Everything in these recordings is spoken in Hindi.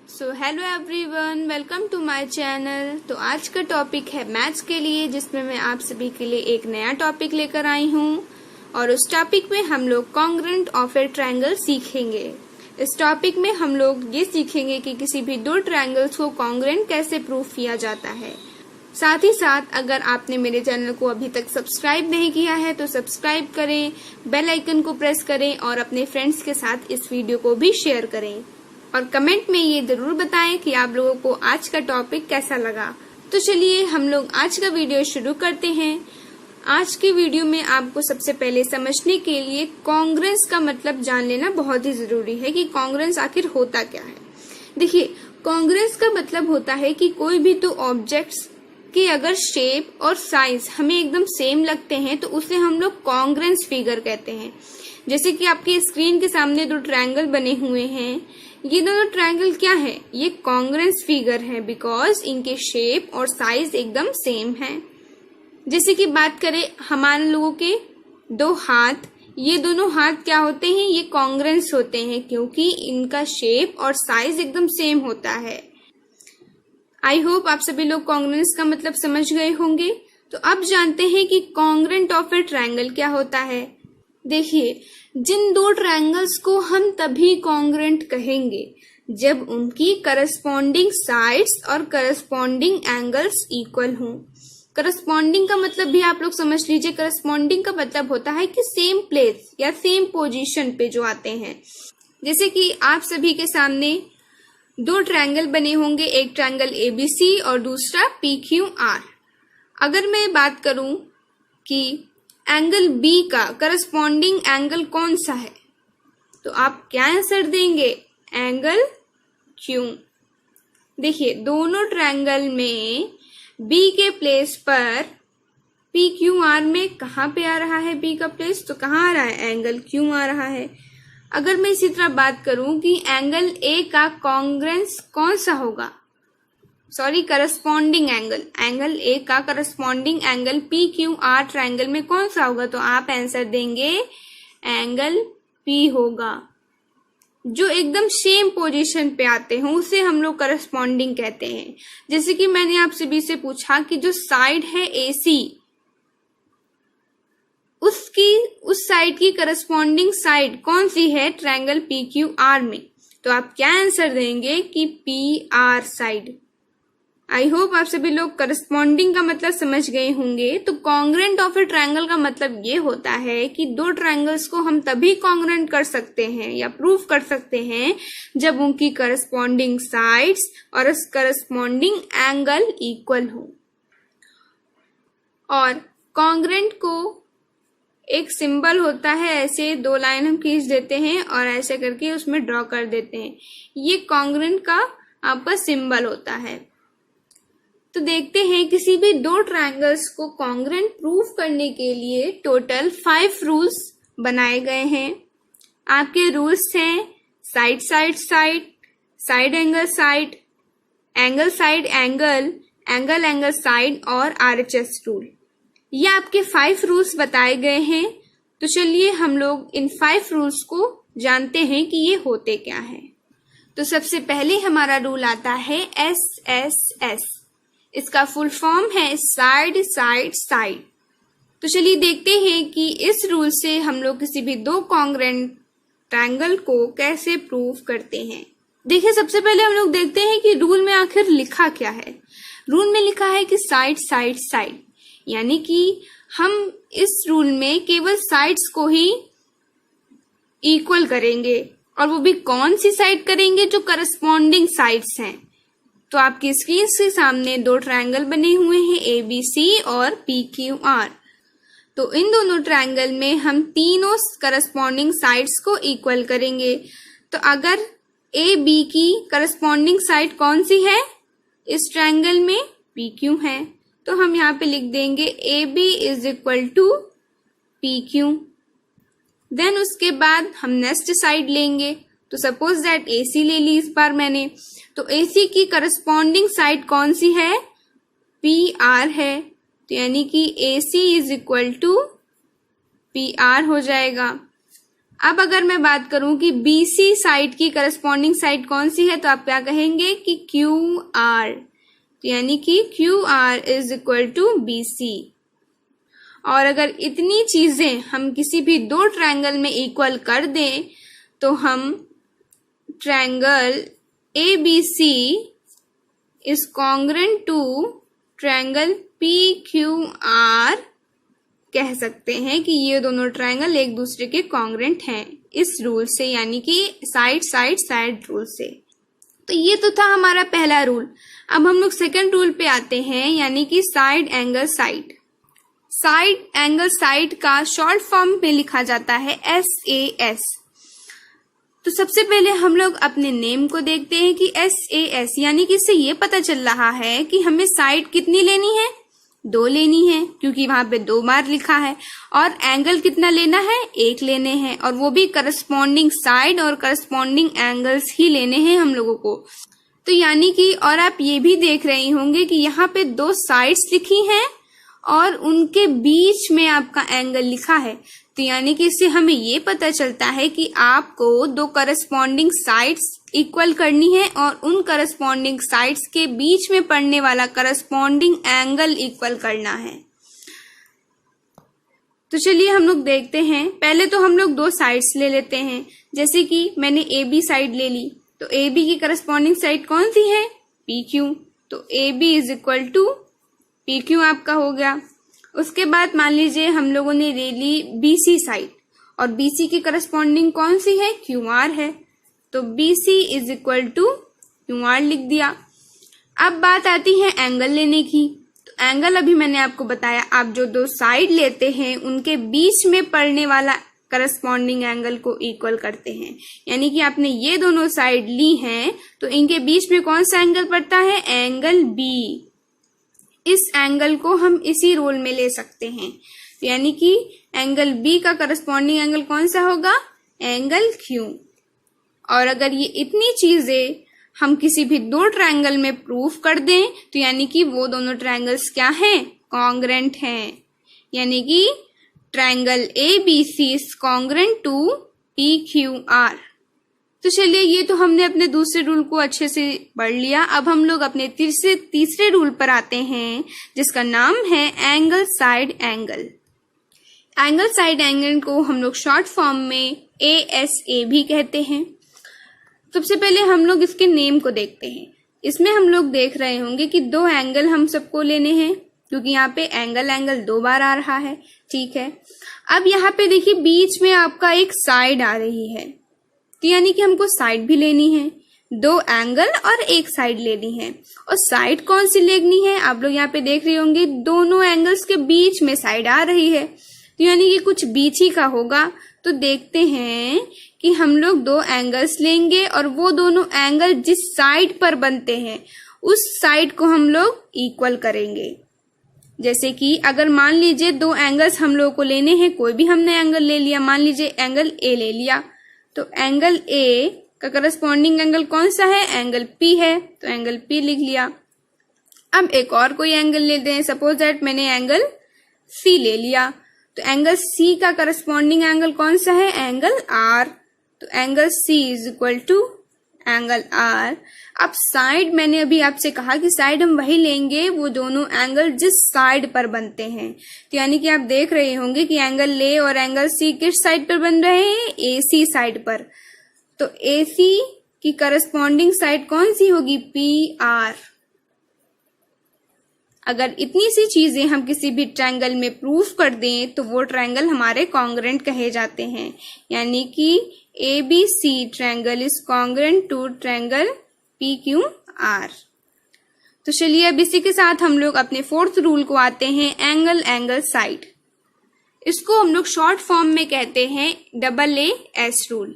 So hello everyone, welcome to my channel. तो आज का टॉपिक है मैथ्स के लिए, जिसमें मैं आप सभी के लिए एक नया टॉपिक लेकर आई हूँ और उस टॉपिक में हम लोग कॉन्ग्रुएंट ऑफ ए ट्रायंगल सीखेंगे। इस टॉपिक में हम लोग ये सीखेंगे कि किसी भी दो ट्रायंगल्स को कॉन्ग्रुएंट कैसे प्रूफ किया जाता है। साथ ही साथ अगर आपने मेरे चैनल को अभी तक सब्सक्राइब नहीं किया है तो सब्सक्राइब करें, बेल आइकन को प्रेस करें और अपने फ्रेंड्स के साथ इस वीडियो को भी शेयर करें और कमेंट में ये जरूर बताएं कि आप लोगों को आज का टॉपिक कैसा लगा। तो चलिए हम लोग आज का वीडियो शुरू करते हैं। आज के वीडियो में आपको सबसे पहले समझने के लिए कॉन्ग्रुएंस का मतलब जान लेना बहुत ही जरूरी है कि कॉन्ग्रुएंस आखिर होता क्या है। देखिए, कॉन्ग्रुएंस का मतलब होता है कि कोई भी दो ऑब्जेक्ट्स कि अगर शेप और साइज हमें एकदम सेम लगते हैं तो उसे हम लोग कॉन्ग्रुएंस फिगर कहते हैं। जैसे कि आपके स्क्रीन के सामने दो ट्रायंगल बने हुए हैं, ये दोनों ट्रायंगल क्या है? ये कॉन्ग्रुएंस फिगर है बिकॉज इनके शेप और साइज एकदम सेम है। जैसे कि बात करें हमारे लोगों के दो हाथ, ये दोनों हाथ क्या होते हैं? ये कॉन्ग्रुएंस होते हैं क्योंकि इनका शेप और साइज एकदम सेम होता है। आई होप आप सभी लोग कॉन्ग्रुएंस का मतलब समझ गए होंगे। तो अब जानते हैं कि कॉन्ग्रुएंट ऑफ ए ट्रायंगल क्या होता है। देखिए, जिन दो ट्रायंगल्स को हम तभी कॉन्ग्रुएंट कहेंगे जब उनकी करस्पॉन्डिंग साइड्स और करस्पॉन्डिंग एंगल्स इक्वल हों। करस्पॉन्डिंग का मतलब भी आप लोग समझ लीजिए। करस्पॉन्डिंग का मतलब होता है कि सेम प्लेस या सेम पोजीशन पे जो आते हैं। जैसे कि आप सभी के सामने दो ट्रायंगल बने होंगे, एक ट्रायंगल ABC और दूसरा PQR। अगर मैं बात करूं कि एंगल B का करस्पॉन्डिंग एंगल कौन सा है तो आप क्या आंसर देंगे? Angle Q। देखिए, दोनों ट्रायंगल में B के प्लेस पर PQR में कहाँ पे आ रहा है? B का प्लेस तो कहाँ आ रहा है? एंगल Q आ रहा है। अगर मैं इसी तरह बात करूं कि एंगल A का कॉन्ग्रुएंस कौन सा होगा, करस्पॉन्डिंग एंगल A का करस्पॉन्डिंग एंगल PQR ट्रायंगल में कौन सा होगा, तो आप आंसर देंगे एंगल P होगा। जो एकदम सेम पोजीशन पे आते हैं उसे हम लोग करस्पॉन्डिंग कहते हैं। जैसे कि मैंने आपसे भी से पूछा कि जो साइड है AC, उस साइड की करस्पॉन्डिंग साइड कौन सी है ट्रायंगल PQR में, तो आप क्या आंसर देंगे कि PR साइड। आई होप आप सभी लोग करस्पॉन्डिंग का मतलब समझ गए होंगे। तो कॉन्ग्रुएंट ऑफ ए ट्रायंगल का मतलब ये होता है कि दो ट्रायंगल्स को हम तभी कॉन्ग्रुएंट कर सकते हैं या प्रूफ कर सकते हैं जब उनकी करस्पॉन्डिंग साइड्स और करस्पॉन्डिंग एंगल इक्वल हो। और कॉन्ग्रुएंट को एक सिंबल होता है, ऐसे दो लाइन हम खींच देते हैं और ऐसे करके उसमें ड्रॉ कर देते हैं। ये कॉन्ग्रुएंट का आपका सिंबल होता है। तो देखते हैं, किसी भी दो ट्रायंगल्स को कॉन्ग्रुएंट प्रूफ करने के लिए टोटल 5 रूल्स बनाए गए हैं। आपके रूल्स हैं side side side, side angle side, angle side angle, angle angle side और RHS रूल। ये आपके 5 रूल्स बताए गए हैं। तो चलिए हम लोग इन 5 रूल्स को जानते हैं कि ये होते क्या हैं। तो सबसे पहले हमारा रूल आता है SSS। इसका फुल फॉर्म है साइड साइड साइड। तो चलिए देखते हैं कि इस रूल से हम लोग किसी भी दो कॉन्ग्रुएंट ट्रायंगल को कैसे प्रूव करते हैं। देखिए, सबसे पहले हम लोग देखते हैं कि रूल में आखिर लिखा क्या है। रूल में लिखा है कि साइड साइड साइड, यानी कि हम इस रूल में केवल साइड्स को ही इक्वल करेंगे और वो भी कौन सी साइड करेंगे? जो करस्पॉन्डिंग साइड्स हैं। तो आपकी स्क्रीन के सामने दो ट्रायंगल बने हुए हैं ABC और PQR। तो इन दोनों ट्रायंगल में हम तीनों करस्पॉन्डिंग साइड्स को इक्वल करेंगे। तो अगर AB की करस्पॉन्डिंग साइड कौन सी है इस ट्रायंगल में? PQ है। तो हम यहाँ पे लिख देंगे AB is equal to PQ। Then उसके बाद हम नेक्स्ट साइड लेंगे। तो सपोज दैट AC ले ली इस बार मैंने। तो AC की करस्पॉन्डिंग साइड कौन सी है? PR है। तो यानी कि AC is equal to PR हो जाएगा। अब अगर मैं बात करूं कि BC साइड की करस्पॉन्डिंग साइड कौन सी है, तो आप क्या कहेंगे कि QR, यानी कि QR is equal to BC। और अगर इतनी चीजें हम किसी भी दो ट्रायंगल में इक्वल कर दें तो हम triangle ABC is congruent to triangle PQR कह सकते हैं कि ये दोनों ट्रायंगल एक दूसरे के कॉन्ग्रुएंट हैं इस रूल से, यानी कि साइड साइड साइड रूल से। तो ये तो था हमारा पहला रूल। अब हम लोग सेकंड रूल पे आते हैं, यानी कि side angle side. Side angle side का शॉर्ट फॉर्म में लिखा जाता है SAS। तो सबसे पहले हम लोग अपने नेम को देखते हैं कि SAS, यानी कि इससे ये पता चल रहा है कि हमें साइड कितनी लेनी है, 2 लेनी है, क्योंकि वहां पे 2 बार लिखा है। और एंगल कितना लेना है, 1 लेने हैं, और वो भी करस्पॉन्डिंग साइड और करस्पॉन्डिंग एंगल्स ही लेने हैं हम लोगों को। तो यानी कि और आप ये भी देख रहे होंगे कि यहाँ पे 2 साइड्स लिखी हैं और उनके बीच में आपका एंगल लिखा है। तो यानी कि इससे हमें ये पता चलता है कि आपको 2 करस्पॉन्डिंग साइड्स इक्वल करनी है और उन करस्पॉन्डिंग साइड्स के बीच में पड़ने वाला करस्पॉन्डिंग एंगल इक्वल करना है। तो चलिए हम लोग देखते हैं। पहले तो हम लोग 2 साइड्स ले लेते हैं, जैसे कि मैंने AB साइड ले ली, तो AB की करस्पॉन्डिंग साइड कौन सी है, PQ। तो AB is equal to PQ आपका हो गया। उसके बाद मान लीजिए हम लोगों ने ले ली BC साइड, और BC की करस्पॉन्डिंग कौन सी है, QR है, तो BC is equal to QR लिख दिया। अब बात आती है एंगल लेने की। तो एंगल अभी मैंने आपको बताया, आप जो 2 साइड लेते हैं उनके बीच में पड़ने वाला करस्पॉन्डिंग एंगल को इक्वल करते हैं। यानी कि आपने ये दोनों साइड ली हैं तो इनके बीच में कौन सा एंगल पड़ता है, एंगल B। इस एंगल को हम इसी रोल में ले सकते हैं, यानी कि एंगल B का करस्पॉन्डिंग एंगल कौन सा होगा, एंगल Q। और अगर ये इतनी चीजें हम किसी भी 2 ट्रायंगल में प्रूफ कर दें तो यानी कि वो दोनों ट्रायंगल्स क्या हैं, कॉन्ग्रुएंट हैं। यानी कि triangle ABC is congruent to PQR। तो चलिए ये तो हमने अपने दूसरे रूल को अच्छे से पढ़ लिया। अब हम लोग अपने तीसरे रूल पर आते हैं, जिसका नाम है angle side angle. Angle side angle को हम लोग शॉर्ट फॉर्म में ASA भी कहते हैं। सबसे पहले हम लोग इसके नेम को देखते हैं। इसमें हम लोग देख रहे होंगे कि 2 एंगल हम सबको लेने हैं, क्योंकि यहाँ पे एंगल 2 बार आ रहा है, ठीक है। अब यहाँ पे देखिए बीच में आपका एक साइड आ रही है, तो यानी कि हमको साइड भी लेनी है। 2 एंगल और एक साइड लेनी है। और साइड कौन सी लेनी है, आप लोग यहाँ पे देख रहे होंगे दोनों एंगल्स के बीच में साइड आ रही है, तो यानी कि कुछ बीच ही का होगा। तो देखते हैं कि हम लोग 2 एंगल्स लेंगे और वो दोनों एंगल जिस साइड पर बनते हैं उस साइड को हम लोग इक्वल करेंगे। जैसे कि अगर मान लीजिए 2 एंगल्स हम लोगों को लेने हैं, कोई भी हमने एंगल ले लिया, मान लीजिए एंगल A ले लिया, तो एंगल A का करस्पॉन्डिंग एंगल कौन सा है, एंगल P है, तो एंगल P लिख लिया। अब एक और कोई एंगल लेते हैं, सपोज दैट मैंने एंगल C ले लिया, तो एंगल C का करस्पॉन्डिंग एंगल कौन सा है, एंगल R, तो angle C is equal to angle R। अब साइड मैंने अभी आपसे कहा कि साइड हम वही लेंगे वो दोनों एंगल जिस साइड पर बनते हैं। तो यानी कि आप देख रहे होंगे कि एंगल A और एंगल C किस साइड पर बन रहे हैं, AC साइड पर। तो AC की करस्पॉन्डिंग साइड कौन सी होगी, PR। अगर इतनी सी चीजें हम किसी भी ट्रायंगल में प्रूफ कर दें तो वो ट्रायंगल हमारे कॉन्ग्रुएंट कहे जाते हैं। यानी कि ABC triangle is congruent to triangle PQR। तो चलिए अब इसी के साथ हम लोग अपने 4th रूल को आते हैं, एंगल एंगल साइड। इसको हम लोग शॉर्ट फॉर्म में कहते हैं AAS रूल।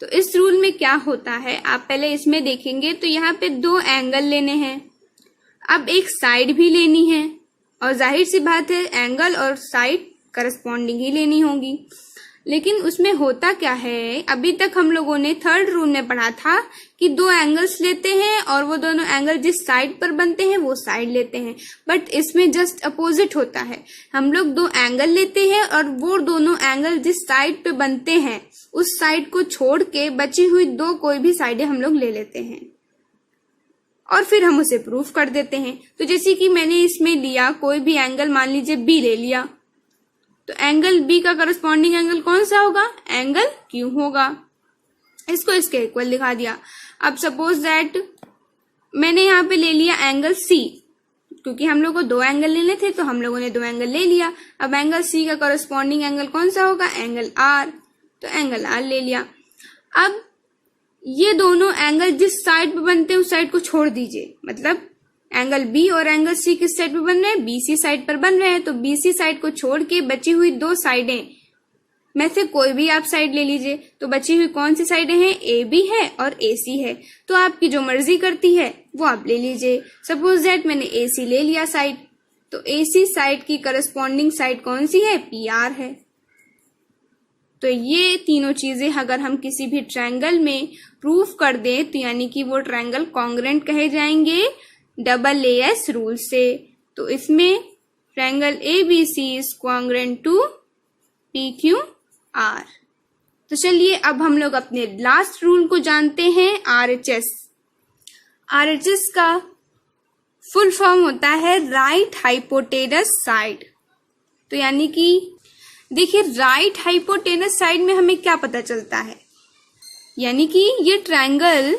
तो इस रूल में क्या होता है, आप पहले इसमें देखेंगे तो यहाँ पे 2 एंगल लेने हैं, अब एक साइड भी लेनी है, और जाहिर सी बात है एंगल और साइड करस्पॉन्डिंग ही लेनी होगी। लेकिन उसमें होता क्या है, अभी तक हम लोगों ने थर्ड रूल में पढ़ा था कि दो एंगल्स लेते हैं और वो दोनों एंगल जिस साइड पर बनते हैं वो साइड लेते हैं, बट इसमें जस्ट अपोजिट होता है। हम लोग दो एंगल लेते हैं और वो दोनों एंगल जिस साइड पे बनते हैं उस साइड को छोड़ के बची हुई दो कोई भी साइडें हम लोग ले लेते हैं और फिर हम उसे प्रूफ कर देते हैं। तो जैसे कि मैंने इसमें लिया कोई भी एंगल, मान लीजिए बी ले लिया, तो एंगल बी का करस्पॉन्डिंग एंगल कौन सा होगा, एंगल क्यू होगा। इसको इसके इक्वल दिखा दिया। अब सपोज दैट मैंने यहाँ पे ले लिया एंगल सी, क्योंकि हम लोग को दो एंगल लेने थे तो हम लोगों ने दो एंगल ले लिया। अब एंगल सी का करस्पॉन्डिंग एंगल कौन सा होगा, एंगल आर, तो एंगल आर ले लिया। अब ये दोनों एंगल जिस साइड पे बनते हैं उस साइड को छोड़ दीजिए, मतलब एंगल बी और एंगल सी किस साइड पे बन रहे हैं, बीसी साइड पर बन रहे हैं, तो बीसी साइड को छोड़ के बची हुई दो साइडें में से कोई भी आप साइड ले लीजिए। तो बची हुई कौन सी साइडें हैं, ए बी है और ए सी है, तो आपकी जो मर्जी करती है वो आप ले लीजिए। सपोज दैट मैंने ए सी ले लिया साइड, तो ए सी साइड की करस्पॉन्डिंग साइड कौन सी है, पी आर है। तो ये तीनों चीजें अगर हम किसी भी ट्रायंगल में प्रूफ कर दें तो यानी कि वो ट्रायंगल कॉन्ग्रुएंट कहे जाएंगे डबल एएस रूल से। तो इसमें triangle ABC is congruent to PQR। तो चलिए अब हम लोग अपने लास्ट रूल को जानते हैं, RHS। RHS का फुल फॉर्म होता है राइट हाइपोटेनस साइड। तो यानी कि देखिए राइट हाइपोटेनस साइड में हमें क्या पता चलता है, यानी कि ये ट्रायंगल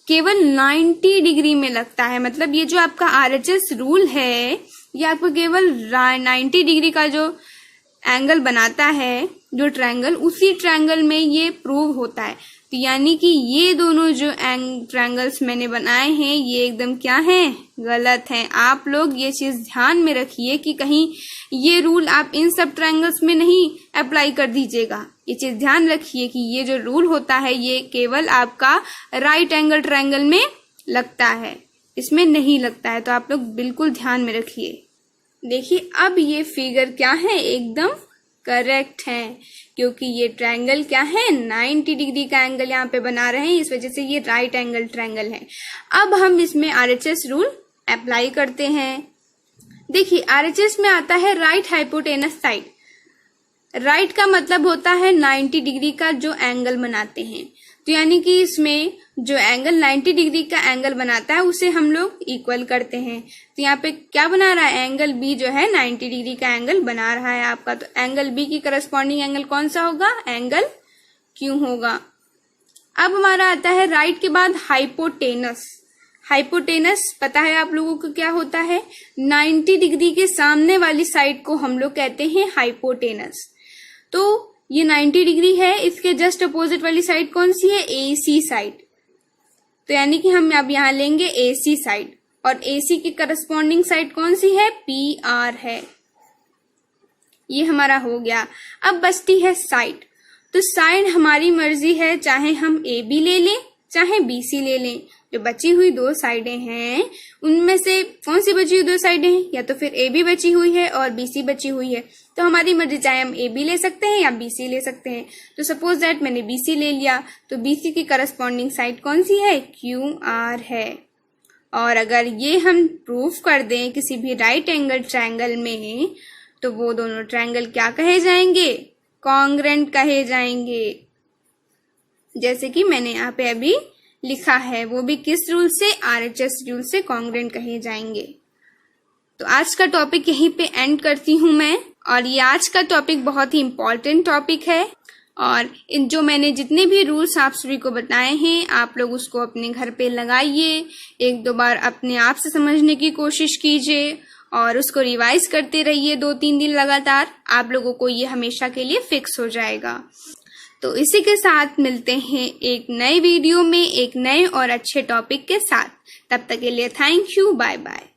केवल 90 डिग्री में लगता है। मतलब ये जो आपका RHS रूल है ये आपको केवल 90 डिग्री का जो एंगल बनाता है जो ट्रायंगल, उसी ट्रायंगल में ये प्रूव होता है। तो यानी कि ये दोनों जो ट्रायंगल्स मैंने बनाए हैं ये एकदम क्या हैं, गलत हैं। आप लोग ये चीज ध्यान में रखिए कि कहीं ये रूल आप इन सब ट्रायंगल्स में नहीं अप्लाई कर दीजिएगा। ये चीज ध्यान रखिए कि ये जो रूल होता है ये केवल आपका राइट एंगल ट्रायंगल में लगता है, इसमें नहीं लगता है। तो आप लोग बिल्कुल ध्यान में रखिए। देखिए अब ये फिगर क्या है, एकदम करेक्ट है, क्योंकि ये ट्रायंगल क्या है, 90 डिग्री का एंगल यहाँ पे बना रहे हैं, इस वजह से ये राइट एंगल ट्रायंगल है। अब हम इसमें RHS रूल अप्लाई करते हैं। देखिए RHS में आता है राइट हाइपोटेनस साइड। राइट का मतलब होता है 90 डिग्री का जो एंगल बनाते हैं। तो यानी कि इसमें जो एंगल 90 डिग्री का एंगल बनाता है उसे हम लोग इक्वल करते हैं। तो यहाँ पे क्या बना रहा है, एंगल बी जो है 90 डिग्री का एंगल बना रहा है आपका। तो एंगल बी की करस्पॉन्डिंग एंगल कौन सा होगा, एंगल क्यू होगा। अब हमारा आता है राइट के बाद हाइपोटेनस। हाइपोटेनस पता है आप लोगों को क्या होता है, 90 डिग्री के सामने वाली साइड को हम लोग कहते हैं हाइपोटेनस। तो ये 90 डिग्री है, इसके जस्ट अपोजिट वाली साइड कौन सी है, AC साइड। तो यानी कि हम अब यहाँ लेंगे AC साइड और AC की करस्पॉन्डिंग साइड कौन सी है, PR है। ये हमारा हो गया। अब बचती है साइड। तो साइड हमारी मर्जी है, चाहे हम AB ले लें चाहे BC ले लें। जो बची हुई दो साइडें हैं उनमें से कौन सी बची हुई दो साइडें हैं, या तो फिर AB बची हुई है और BC बची हुई है। तो हमारी मर्जी, चाहे हम AB ले सकते हैं या BC ले सकते हैं। तो सपोज दैट मैंने BC ले लिया, तो BC की करस्पॉन्डिंग साइड कौन सी है, QR है। और अगर ये हम प्रूफ कर दें किसी भी राइट एंगल ट्रायंगल में, तो वो दोनों ट्रायंगल क्या कहे जाएंगे, कॉन्ग्रुएंट कहे जाएंगे। जैसे कि मैंने यहाँ पे अभी लिखा है, वो भी किस रूल से, RHS रूल से कॉन्ग्रुएंट कहे जाएंगे। तो आज का टॉपिक यहीं पे एंड करती हूँ मैं। और ये आज का टॉपिक बहुत ही इम्पोर्टेंट टॉपिक है, और इन जो मैंने जितने भी रूल्स आप सभी को बताए हैं आप लोग उसको अपने घर पे लगाइए, एक दो बार अपने आप से समझने की कोशिश कीजिए और उसको रिवाइज करते रहिए 2-3 दिन लगातार। आप लोगों को ये हमेशा के लिए फिक्स हो जाएगा। तो इसी के साथ मिलते हैं एक नए वीडियो में एक नए और अच्छे टॉपिक के साथ। तब तक के लिए थैंक यू, बाय बाय।